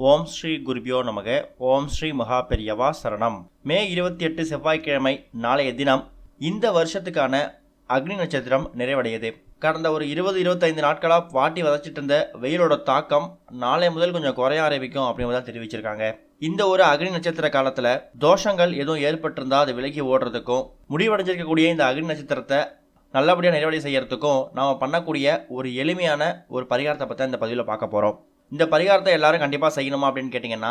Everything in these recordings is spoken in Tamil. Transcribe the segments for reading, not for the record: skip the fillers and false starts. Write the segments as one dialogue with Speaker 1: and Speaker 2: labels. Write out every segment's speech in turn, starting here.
Speaker 1: ஓம் ஸ்ரீ குருபியோ நமக. ஓம் ஸ்ரீ மகா பெரியவா சரணம். மே 28 செவ்வாய்க்கிழமை நாளைய தினம் இந்த வருஷத்துக்கான அக்னி நட்சத்திரம் நிறைவடையுது. கடந்த ஒரு 20-25 நாட்களாக வாட்டி வதச்சிட்டு இருந்த வெயிலோட தாக்கம் நாளை முதல் கொஞ்சம் குறைய ஆரம்பிக்கும் அப்படின்னு தெரிவிச்சிருக்காங்க. இந்த ஒரு அக்னி நட்சத்திர காலத்தில் தோஷங்கள் எதுவும் ஏற்பட்டிருந்தால் அது விலகி ஓடுறதுக்கும், முடிவடைஞ்சிருக்கக்கூடிய இந்த அக்னி நட்சத்திரத்தை நல்லபடியாக நிறைவடை செய்யறதுக்கும் நாம் பண்ணக்கூடிய ஒரு எளிமையான ஒரு பரிகாரத்தை பற்றி இந்த பதிவில் பார்க்க போகிறோம். இந்த பரிகாரத்தை எல்லாரும் கண்டிப்பாக செய்யணுமா அப்படின்னு கேட்டிங்கன்னா,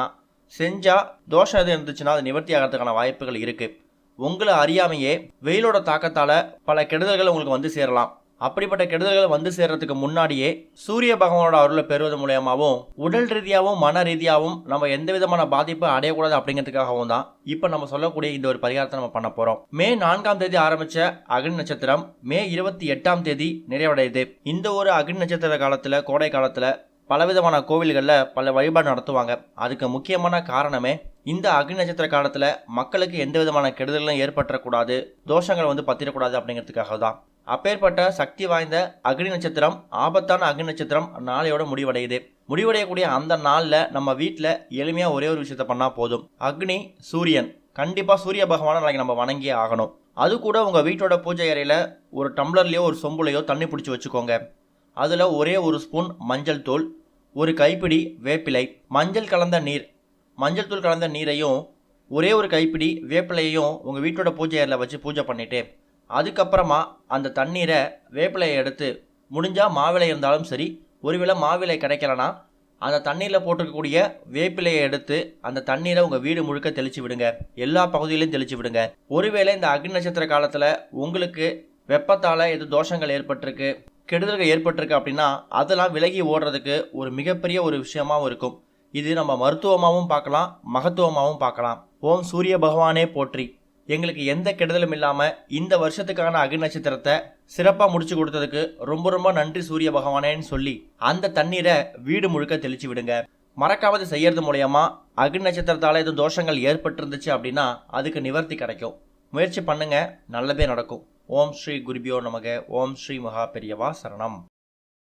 Speaker 1: செஞ்சால் தோஷம் எதுவும் இருந்துச்சுன்னா அது நிவர்த்தி ஆகிறதுக்கான வாய்ப்புகள் இருக்குது. உங்களை அறியாமையே வெயிலோட தாக்கத்தால் பல கெடுதல்கள் உங்களுக்கு வந்து சேரலாம். அப்படிப்பட்ட கெடுதல்கள் வந்து சேர்றதுக்கு முன்னாடியே சூரிய பகவானோட அருளை பெறுவது மூலயமாவும் உடல் ரீதியாகவும் மன ரீதியாகவும் நம்ம எந்த விதமான பாதிப்பு அடையக்கூடாது அப்படிங்கிறதுக்காகவும் தான் இப்போ நம்ம சொல்லக்கூடிய இந்த ஒரு பரிகாரத்தை நம்ம பண்ண போகிறோம். மே 4ஆம் தேதி ஆரம்பித்த அக்னி நட்சத்திரம் மே 28ஆம் தேதி நிறைவடையுது. இந்த ஒரு அக்னி நட்சத்திர காலத்தில், கோடை காலத்தில் பலவிதமான கோவில்களில் பல வழிபாடு நடத்துவாங்க. அதுக்கு முக்கியமான காரணமே இந்த அக்னி நட்சத்திர காலத்தில் மக்களுக்கு எந்த விதமான கெடுதலும் ஏற்பட்டுறக்கூடாது, தோஷங்கள் வந்து பத்திரக்கூடாது அப்படிங்கிறதுக்காக தான். அப்பேற்பட்ட சக்தி வாய்ந்த அக்னி நட்சத்திரம், ஆபத்தான அக்னி நட்சத்திரம் நாளையோட முடிவடையுது. முடிவடையக்கூடிய அந்த நாளில் நம்ம வீட்டில் எளிமையாக ஒரே ஒரு விஷயத்த பண்ணால் போதும். அக்னி, சூரியன், கண்டிப்பாக சூரிய பகவானை நாளைக்கு நம்ம வணங்கியே ஆகணும். அது கூட உங்கள் வீட்டோட பூஜை அறையில் ஒரு டம்ளர்லேயோ ஒரு சொம்புலையோ தண்ணி பிடிச்சி வச்சுக்கோங்க. அதில் ஒரே ஒரு ஸ்பூன் மஞ்சள் தூள், ஒரு கைப்பிடி வேப்பிலை, மஞ்சள் தூள் கலந்த நீரையும் ஒரே ஒரு கைப்பிடி வேப்பிலையையும் உங்கள் வீட்டோட பூஜை அறையில் வச்சு பூஜை பண்ணிவிட்டு, அதுக்கப்புறமா அந்த தண்ணீரை வேப்பிலையை எடுத்து, முடிஞ்சால் மாவிலை இருந்தாலும் சரி, ஒருவேளை மாவிலை கிடைக்கலனா அந்த தண்ணீரில் போட்டிருக்கக்கூடிய வேப்பிலையை எடுத்து அந்த தண்ணீரை உங்கள் வீடு முழுக்க தெளித்து விடுங்க. எல்லா பகுதியிலையும் தெளித்து விடுங்க. ஒருவேளை இந்த அக்னி நட்சத்திர காலத்தில் உங்களுக்கு வெப்பத்தால் எது தோஷங்கள் ஏற்பட்டிருக்கு, கெடுதல்கள் ஏற்பட்டிருக்கு அப்படின்னா அதெல்லாம் விலகி ஓடுறதுக்கு ஒரு மிகப்பெரிய ஒரு விஷயமாகவும் இருக்கும். இது நம்ம மருத்துவமாகவும் பார்க்கலாம், மகத்துவமாகவும் பார்க்கலாம். ஓம் சூரிய பகவானே போற்றி. எங்களுக்கு எந்த கெடுதலும் இல்லாமல் இந்த வருஷத்துக்கான அக்னி நட்சத்திரத்தை சிறப்பாக முடிச்சு கொடுத்ததுக்கு ரொம்ப ரொம்ப நன்றி சூரிய பகவானேன்னு சொல்லி அந்த தண்ணீரை வீடு முழுக்க தெளிச்சு விடுங்க. மறக்காமது செய்யறது மூலயமா அக்னி நட்சத்திரத்தால் எதுவும் தோஷங்கள் ஏற்பட்டிருந்துச்சு அப்படின்னா அதுக்கு நிவர்த்தி கிடைக்கும். முயற்சி பண்ணுங்க, நல்லதே நடக்கும். ஓம் ஸ்ரீ குருபியோ நமக. ஓம் ஸ்ரீ மகா பெரியவா சரணம்.